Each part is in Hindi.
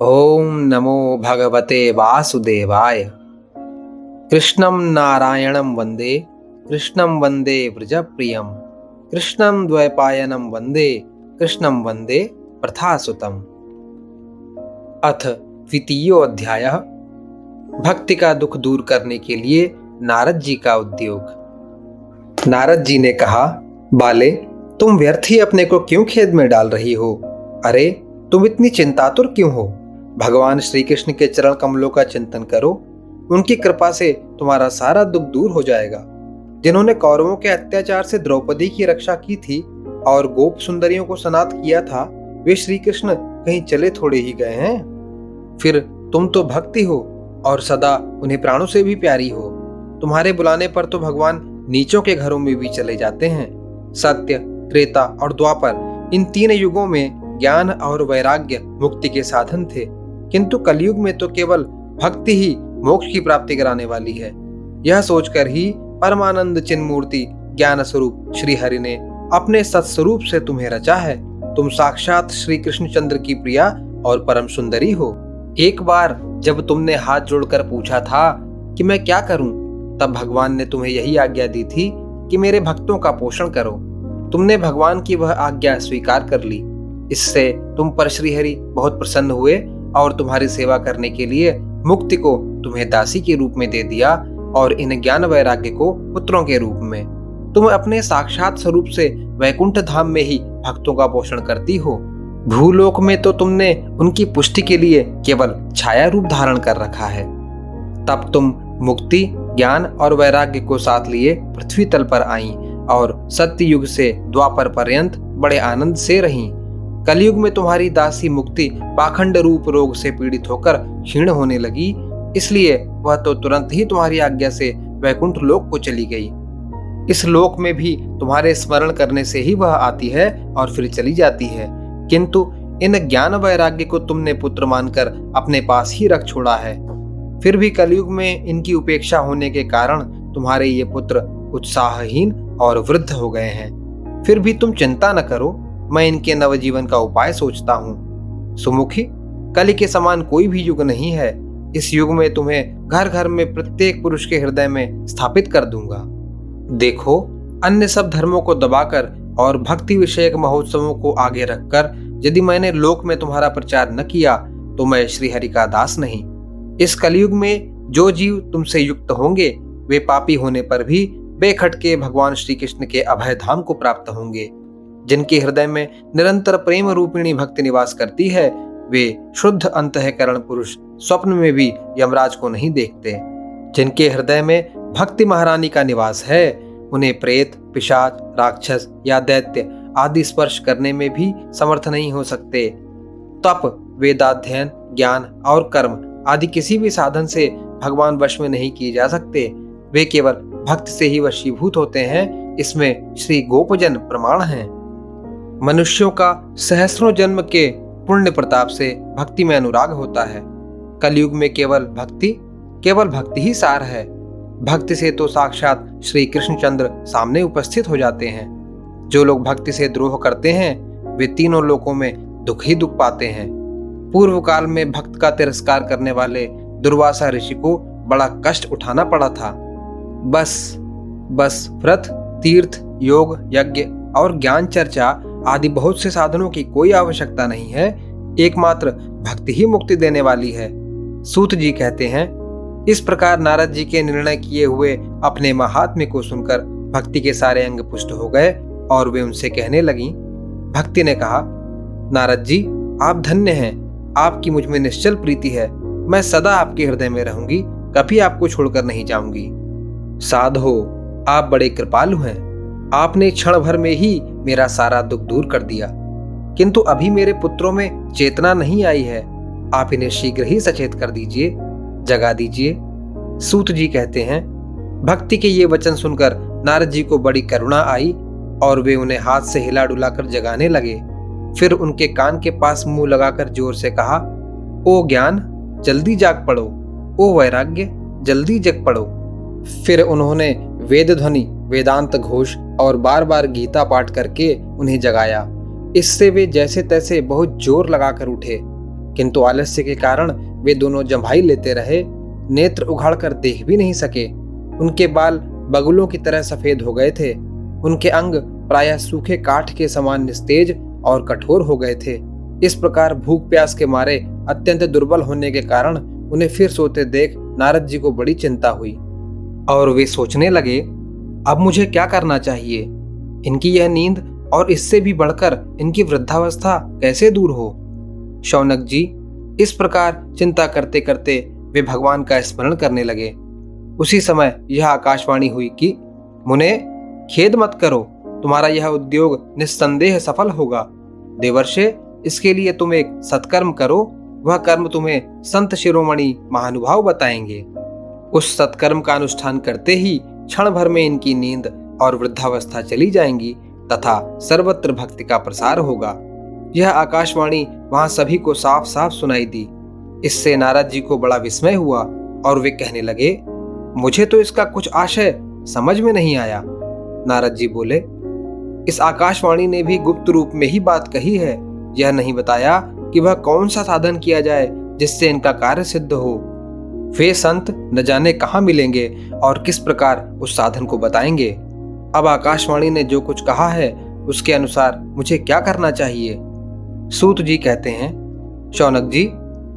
ओम नमो भगवते वासुदेवाय। कृष्णं नारायणं वन्दे, कृष्णं वन्दे व्रजप्रियं, कृष्णं द्वैपायनं वन्दे, कृष्णं वन्दे प्रथासुतम्। अथ द्वितीयो अध्यायः। भक्ति का दुख दूर करने के लिए नारद जी का उद्योग। नारद जी ने कहा, बाले, तुम व्यर्थ ही अपने को क्यों खेद में डाल रही हो? अरे, तुम इतनी चिंतातुर क्यों हो? भगवान श्री कृष्ण के चरण कमलों का चिंतन करो। उनकी कृपा से तुम्हारा सारा दुख दूर हो जाएगा। जिन्होंने कौरवों के अत्याचार से द्रौपदी की रक्षा की थी और गोप सुंदरियों को सनाथ किया था, वे श्री कृष्ण कहीं चले थोड़े ही गए हैं। फिर तुम तो भक्ति हो और सदा उन्हें प्राणों से भी प्यारी हो। तुम्हारे बुलाने पर तो भगवान नीचों के घरों में भी चले जाते हैं। सत्य, त्रेता और द्वापर, इन तीन युगों में ज्ञान और वैराग्य मुक्ति के साधन थे, किंतु कलयुग में तो केवल भक्ति ही मोक्ष की प्राप्ति कराने वाली है। यह सोचकर ही परमानंद चिन्ह मूर्ति ज्ञान स्वरूप श्री हरि ने अपने सत्स्वरूप से तुम्हें रचा है। तुम साक्षात श्री कृष्णचंद्र की प्रिया और परम सुंदरी हो। एक बार जब तुमने हाथ जोड़कर पूछा था कि मैं क्या करूं, तब भगवान ने तुम्हें यही आज्ञा दी थी कि मेरे भक्तों का पोषण करो। तुमने भगवान की वह आज्ञा स्वीकार कर ली। इससे तुम पर श्री हरि बहुत प्रसन्न हुए और तुम्हारी सेवा करने के लिए मुक्ति को तुम्हें दासी के रूप में दे दिया और इन ज्ञान वैराग्य को पुत्रों के रूप में। तुम अपने साक्षात स्वरूप से वैकुंठ धाम में ही भक्तों का पोषण करती हो। भूलोक में तो तुमने उनकी पुष्टि के लिए केवल छाया रूप धारण कर रखा है। तब तुम मुक्ति, ज्ञान और वैराग्य को साथ लिए पृथ्वी तल पर आई और सत्य युग से द्वापर पर्यंत बड़े आनंद से रही। कलयुग में तुम्हारी दासी मुक्ति पाखंड रूप रोग से पीड़ित होकर क्षीण होने लगी, इसलिए वह तो तुरंत ही तुम्हारी आज्ञा से वैकुंठ लोक को चली गई। इस लोक में भी तुम्हारे स्मरण करने से ही वह आती है और फिर चली जाती है, किंतु इन ज्ञान वैराग्य को तुमने पुत्र मानकर अपने पास ही रख छोड़ा है। फिर भी कलयुग में इनकी उपेक्षा होने के कारण तुम्हारे ये पुत्र उत्साहहीन और वृद्ध हो गए हैं। फिर भी तुम चिंता न करो, मैं इनके नवजीवन का उपाय सोचता हूँ। सुमुखी, कलि के समान कोई भी युग नहीं है। इस युग में तुम्हें घर घर में प्रत्येक पुरुष के हृदय में स्थापित कर दूंगा। देखो, अन्य सब धर्मों को दबाकर और भक्ति विषयक महोत्सवों को आगे रखकर यदि मैंने लोक में तुम्हारा प्रचार न किया तो मैं श्रीहरि का दास नहीं। इस कलयुग में जो जीव तुमसे युक्त होंगे वे पापी होने पर भी बेखटके भगवान श्री कृष्ण के अभय धाम को प्राप्त होंगे। जिनके हृदय में निरंतर प्रेम रूपिणी भक्ति निवास करती है, वे शुद्ध अंतःकरण पुरुष स्वप्न में भी यमराज को नहीं देखते। जिनके हृदय में भक्ति महारानी का निवास है, उन्हें प्रेत, पिशाच, राक्षस या दैत्य आदि स्पर्श करने में भी समर्थ नहीं हो सकते। तप, वेदाध्ययन, ज्ञान और कर्म आदि किसी भी साधन से भगवान वश में नहीं किए जा सकते। वे केवल भक्ति से ही वशीभूत होते हैं। इसमें श्री गोपजन प्रमाण हैं। मनुष्यों का सहस्रों जन्म के पुण्य प्रताप से भक्ति में अनुराग होता है। कलयुग में केवल भक्ति ही सार है। भक्ति से तो साक्षात श्री कृष्णचंद्र सामने उपस्थित हो जाते हैं। जो लोग भक्ति से द्रोह करते हैं वे तीनों लोकों में दुख ही दुख पाते हैं। पूर्व काल में भक्त का तिरस्कार करने वाले दुर्वासा ऋषि को बड़ा कष्ट उठाना पड़ा था। बस व्रत, तीर्थ, योग, यज्ञ और ज्ञान चर्चा आदि बहुत से साधनों की कोई आवश्यकता नहीं है। एकमात्र भक्ति ही मुक्ति देने वाली है। सूत जी कहते हैं, इस प्रकार नारद जी के निर्णय किए हुए अपने महात्म्य को सुनकर भक्ति के सारे अंग पुष्ट हो गए और वे उनसे कहने लगी। भक्ति ने कहा, नारद जी, आप धन्य हैं। आपकी मुझ में निश्चल प्रीति है। मैं सदा आपके हृदय में रहूंगी, कभी आपको छोड़कर नहीं जाऊंगी। साधो, आप बड़े कृपालु हैं। आपने क्षण भर में ही मेरा सारा दुख दूर कर दिया, किंतु अभी मेरे पुत्रों में चेतना नहीं आई है। आप इन्हें शीघ्र ही सचेत कर दीजिए, जगा दीजिए। सूत जी कहते हैं, भक्ति के ये वचन सुनकर नारद जी को बड़ी करुणा आई और वे उन्हें हाथ से हिला डुलाकर जगाने लगे। फिर उनके कान के पास मुंह लगाकर जोर से कहा, ओ ज्ञान, जल्दी जाग पड़ो। ओ वैराग्य, जल्दी जग पड़ो। फिर उन्होंने वेद ध्वनि, वेदांत घोष और बार बार गीता पाठ करके उन्हें जगाया। इससे वे जैसे तैसे बहुत जोर लगाकर उठे। किंतु आलस्य के कारण वे दोनों जम्भाई लेते रहे, नेत्र उघाड़कर देख भी नहीं सके। उनके बाल बगुलों की तरह सफेद हो गए थे। उनके अंग प्रायः सूखे काठ के समान निस्तेज और कठोर हो गए थे। इस प्रकार भूख प्यास के मारे अत्यंत दुर्बल होने के कारण उन्हें फिर सोते देख नारद जी को बड़ी चिंता हुई और वे सोचने लगे, अब मुझे क्या करना चाहिए? इनकी यह नींद और इससे भी बढ़कर इनकी वृद्धावस्था कैसे दूर हो? शौनक जी इस प्रकार चिंता करते करते वे भगवान का स्मरण करने लगे। उसी समय यह आकाशवाणी हुई कि मुने, खेद मत करो, तुम्हारा यह उद्योग निस्संदेह सफल होगा। देवर्षे, इसके लिए तुम एक सत्कर्म करो, वह कर्म तुम्हें संत शिरोमणि महानुभाव बताएंगे। उस सत्कर्म का अनुष्ठान करते ही क्षण भर में इनकी नींद और वृद्धावस्था चली जाएंगी तथा सर्वत्र भक्ति का प्रसार होगा। यह आकाशवाणी वहां सभी को साफ साफ सुनाई दी। इससे नारद जी को बड़ा विस्मय हुआ और वे कहने लगे, मुझे तो इसका कुछ आशय समझ में नहीं आया। नारद जी बोले, इस आकाशवाणी ने भी गुप्त रूप में ही बात कही है। यह नहीं बताया कि वह कौन सा साधन किया जाए जिससे इनका कार्य सिद्ध हो। वे संत न जाने कहाँ मिलेंगे और किस प्रकार उस साधन को बताएंगे। अब आकाशवाणी ने जो कुछ कहा है उसके अनुसार मुझे क्या करना चाहिए? सूत जी कहते हैं, शौनक जी,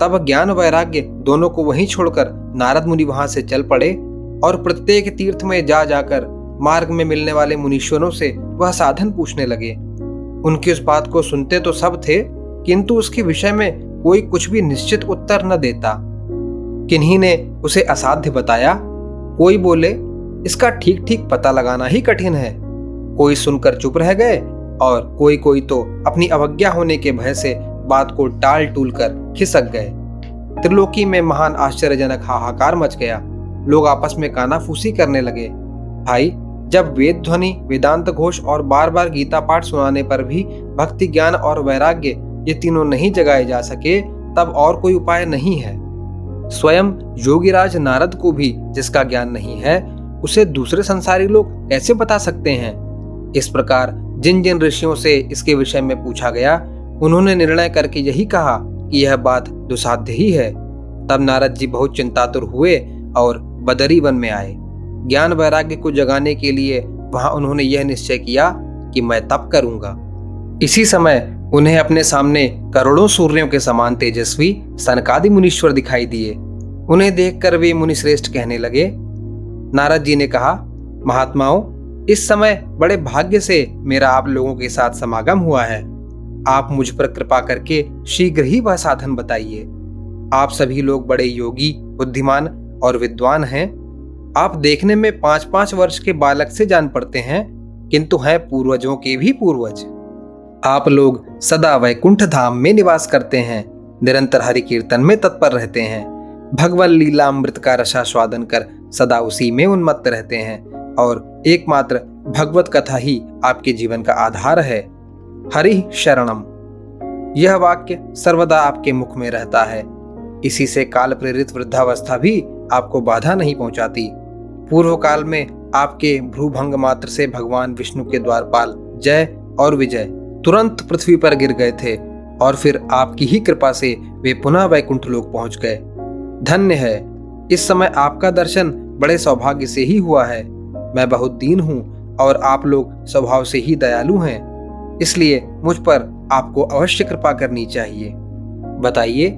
तब ज्ञान वैराग्य दोनों को वहीं छोड़कर नारद मुनि वहां से चल पड़े और प्रत्येक तीर्थ में जा जाकर मार्ग में मिलने वाले मुनीश्वरों से वह साधन पूछने लगे। उनकी उस बात को सुनते तो सब थे, किंतु उसके विषय में कोई कुछ भी निश्चित उत्तर न देता। किन्हीं ने उसे असाध्य बताया, कोई बोले इसका ठीक ठीक पता लगाना ही कठिन है। कोई सुनकर चुप रह गए और कोई तो अपनी अवज्ञा होने के भय से बात को टाल टूल कर खिसक गए। त्रिलोकी में महान आश्चर्यजनक हाहाकार मच गया। लोग आपस में कानाफूसी करने लगे। भाई, जब वेद ध्वनि, वेदांत घोष और बार बार गीता पाठ सुनाने पर भी भक्ति, ज्ञान और वैराग्य ये तीनों नहीं जगाए जा सके, तब और कोई उपाय नहीं है। स्वयं योगीराज नारद को भी जिसका ज्ञान नहीं है, उसे दूसरे संसारी लोग कैसे बता सकते हैं? इस प्रकार जिन जिन ऋषियों से इसके विषय में पूछा गया, उन्होंने निर्णय करके यही कहा कि यह बात दुसाध्य ही है। तब नारद जी बहुत चिंतातुर हुए और बदरी वन में आए। ज्ञान वैराग्य को जगाने के लिए वहां उन्होंने यह निश्चय किया कि मैं तप करूंगा। इसी समय उन्हें अपने सामने करोड़ों सूर्यों के समान तेजस्वी सनकादि मुनीश्वर दिखाई दिए। उन्हें देखकर वे मुनिश्रेष्ठ कहने लगे। नारद जी ने कहा, महात्माओं, इस समय बड़े भाग्य से मेरा आप लोगों के साथ समागम हुआ है। आप मुझ पर कृपा करके शीघ्र ही वह साधन बताइए। आप सभी लोग बड़े योगी, बुद्धिमान और विद्वान हैं। आप देखने में 5-5 वर्ष के बालक से जान पड़ते हैं, किंतु हैं पूर्वजों के भी पूर्वज। आप लोग सदा वैकुंठ धाम में निवास करते हैं, निरंतर हरि कीर्तन में तत्पर रहते हैं, भगवत लीला अमृत का रसास्वादन कर सदा उसी में उन्मत्त रहते हैं और एकमात्र भगवत कथा ही आपके जीवन का आधार है। हरि शरणम, यह वाक्य सर्वदा आपके मुख में रहता है। इसी से काल प्रेरित वृद्धावस्था भी आपको बाधा नहीं पहुंचाती। पूर्व काल में आपके भ्रूभंग मात्र से भगवान विष्णु के द्वारपाल जय और विजय तुरंत पृथ्वी पर गिर गए थे और फिर आपकी ही कृपा से वे पुनः वैकुंठ लोक पहुंच गए। धन्य है, इस समय आपका दर्शन बड़े सौभाग्य से ही हुआ है। मैं बहुत दीन हूँ और आप लोग स्वभाव से ही दयालु हैं, इसलिए मुझ पर आपको अवश्य कृपा करनी चाहिए। बताइए,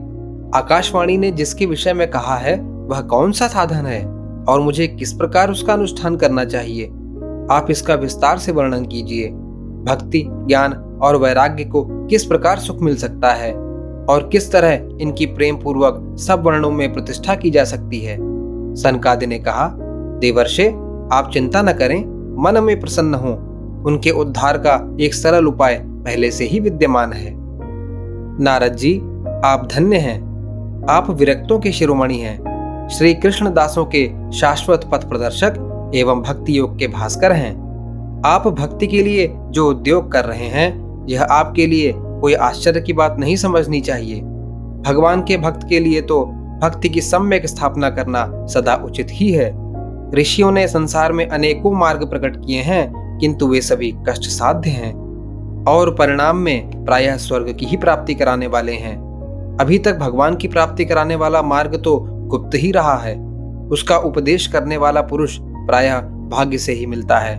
आकाशवाणी ने जिसके विषय में कहा है वह कौन सा साधन है और मुझे किस प्रकार उसका अनुष्ठान करना चाहिए? आप इसका विस्तार से वर्णन कीजिए। भक्ति, ज्ञान और वैराग्य को किस प्रकार सुख मिल सकता है और किस तरह इनकी प्रेम पूर्वक सब वर्णों में प्रतिष्ठा की जा सकती है? सनकादि ने कहा, देवर्षे, आप चिंता न करें, मन में प्रसन्न हो। उनके उद्धार का एक सरल उपाय पहले से ही विद्यमान है। नारद जी, आप धन्य हैं। आप विरक्तों के शिरोमणि हैं, श्री कृष्ण दासों के शाश्वत पथ प्रदर्शक एवं भक्ति योग के भास्कर हैं। आप भक्ति के लिए जो उद्योग कर रहे हैं, यह आपके लिए कोई आश्चर्य की बात नहीं समझनी चाहिए। भगवान के भक्त के लिए तो भक्ति की सम्यक स्थापना करना सदा उचित ही है। ऋषियों ने संसार में अनेकों मार्ग प्रकट किए हैं, किंतु वे सभी कष्ट साध्य हैं और परिणाम में प्रायः स्वर्ग की ही प्राप्ति कराने वाले हैं। अभी तक भगवान की प्राप्ति कराने वाला मार्ग तो गुप्त ही रहा है। उसका उपदेश करने वाला पुरुष प्रायः भाग्य से ही मिलता है।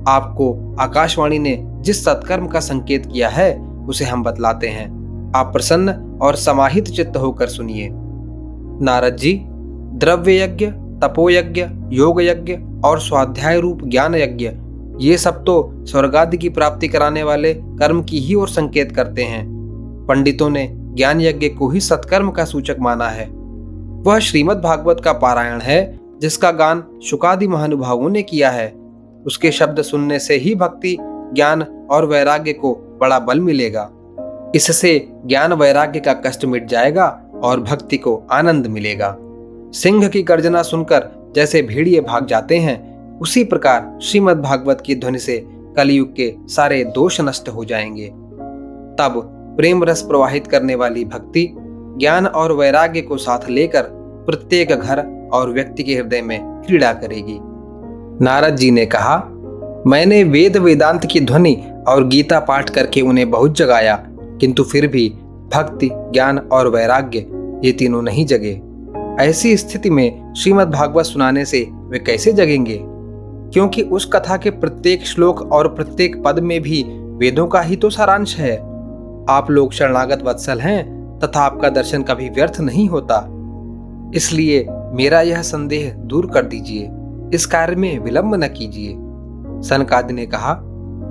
आपको आकाशवाणी ने जिस सत्कर्म का संकेत किया है उसे हम बतलाते हैं। आप प्रसन्न और समाहित चित्त होकर सुनिए। नारद जी, द्रव्य यज्ञ, तपोयज्ञ, योग यज्ञ और स्वाध्याय रूप ज्ञान यज्ञ, ये सब तो स्वर्गादि की प्राप्ति कराने वाले कर्म की ही ओर संकेत करते हैं। पंडितों ने ज्ञान यज्ञ को ही सत्कर्म का सूचक माना है। वह श्रीमद् भागवत का पारायण है जिसका गान शुकादि महानुभावों ने किया है। उसके शब्द सुनने से ही भक्ति, ज्ञान और वैराग्य को बड़ा बल मिलेगा। इससे ज्ञान वैराग्य का कष्ट मिट जाएगा और भक्ति को आनंद मिलेगा। सिंह की गर्जना सुनकर जैसे भेड़िए भाग जाते हैं, उसी प्रकार श्रीमद् भागवत की ध्वनि से कलयुग के सारे दोष नष्ट हो जाएंगे। तब प्रेम रस प्रवाहित करने वाली भक्ति, ज्ञान और वैराग्य को साथ लेकर प्रत्येक घर और व्यक्ति के हृदय में क्रीड़ा करेगी। नारद जी ने कहा, मैंने वेद वेदांत की ध्वनि और गीता पाठ करके उन्हें बहुत जगाया, किंतु फिर भी भक्ति, ज्ञान और वैराग्य ये तीनों नहीं जगे। ऐसी स्थिति में श्रीमद् भागवत सुनाने से वे कैसे जगेंगे? क्योंकि उस कथा के प्रत्येक श्लोक और प्रत्येक पद में भी वेदों का ही तो सारांश है। आप लोग शरणागत वत्सल हैं तथा आपका दर्शन कभी व्यर्थ नहीं होता। इसलिए मेरा यह संदेह दूर कर दीजिए, इस कार्य में विलंब न कीजिए। सनकादि ने कहा,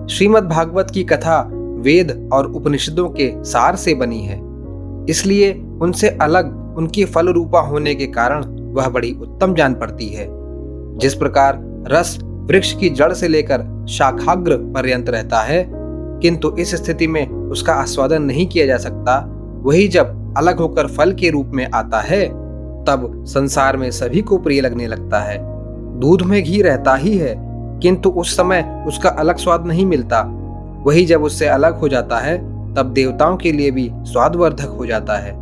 श्रीमद् भागवत की कथा वेद और उपनिषदों के सार से बनी है, इसलिए उनसे अलग उनकी फल रूपा होने के कारण वह बड़ी उत्तम जान पड़ती है। जिस प्रकार रस वृक्ष की जड़ से लेकर शाखाग्र पर्यंत रहता है, किंतु इस स्थिति में उसका आस्वादन नहीं किया जा सकता, वही जब अलग होकर फल के रूप में आता है तब संसार में सभी को प्रिय लगने लगता है। दूध में घी रहता ही है, किंतु उस समय उसका अलग स्वाद नहीं मिलता। वही जब उससे अलग हो जाता है तब देवताओं के लिए भी स्वादवर्धक हो जाता है।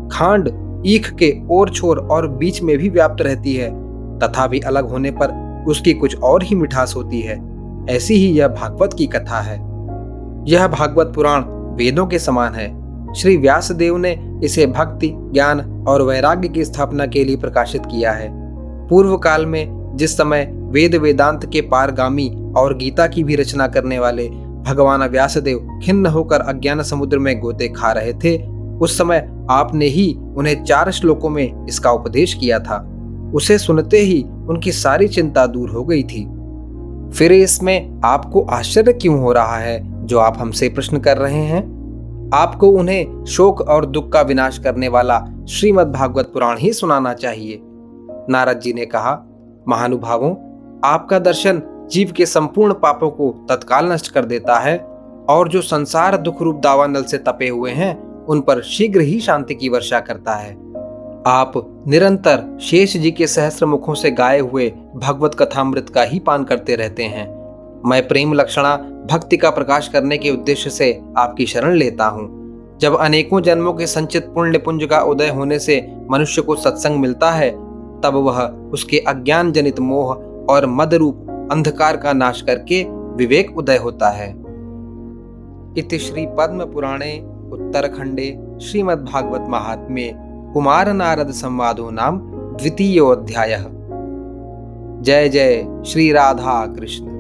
खांड ईख के ओर छोर और बीच में भी व्याप्त रहती है, तथा भी अलग होने पर उसकी कुछ और ही मिठास होती है। ऐसी ही यह भागवत की कथा है। यह भागवत पुराण वेदों के समान है। श्री व्यास देव ने इसे भक्ति, ज्ञान और वैराग्य की स्थापना के लिए प्रकाशित किया है। पूर्व काल में जिस समय वेद वेदांत के पारगामी और गीता की भी रचना करने वाले भगवान व्यासदेव खिन्न होकर अज्ञान समुद्र में गोते खा रहे थे, उस समय आपने ही उन्हें 4 श्लोकों में इसका उपदेश किया था। उसे सुनते ही उनकी सारी चिंता दूर हो गई थी। फिर इसमें आपको आश्चर्य क्यों हो रहा है जो आप हमसे प्रश्न कर रहे हैं? आपको उन्हें शोक और दुख का विनाश करने वाला श्रीमद् भागवत पुराण ही सुनाना चाहिए। नारद जी ने कहा, महानुभावों, आपका दर्शन जीव के संपूर्ण पापों को तत्काल नष्ट कर देता है और जो संसार दुख रूप दावानल से तपे हुए हैं उन पर शीघ्र ही शांति की वर्षा करता है। आप निरंतर शेष जी के सहस्त्र मुखों से गाए हुए भगवत कथामृत का ही पान करते रहते हैं। मैं प्रेम लक्षणा भक्ति का प्रकाश करने के उद्देश्य से आपकी शरण लेता हूँ। जब अनेकों जन्मों के संचित पुण्य पुंज का उदय होने से मनुष्य को सत्संग मिलता है, तब वह उसके अज्ञान जनित मोह और मद रूप अंधकार का नाश करके विवेक उदय होता है। इति श्री पद्म पुराणे उत्तरखंडे श्रीमद् भागवत महात्म्ये कुमार नारद संवादो नाम 2य अध्यायः। जय जय श्री राधा कृष्ण।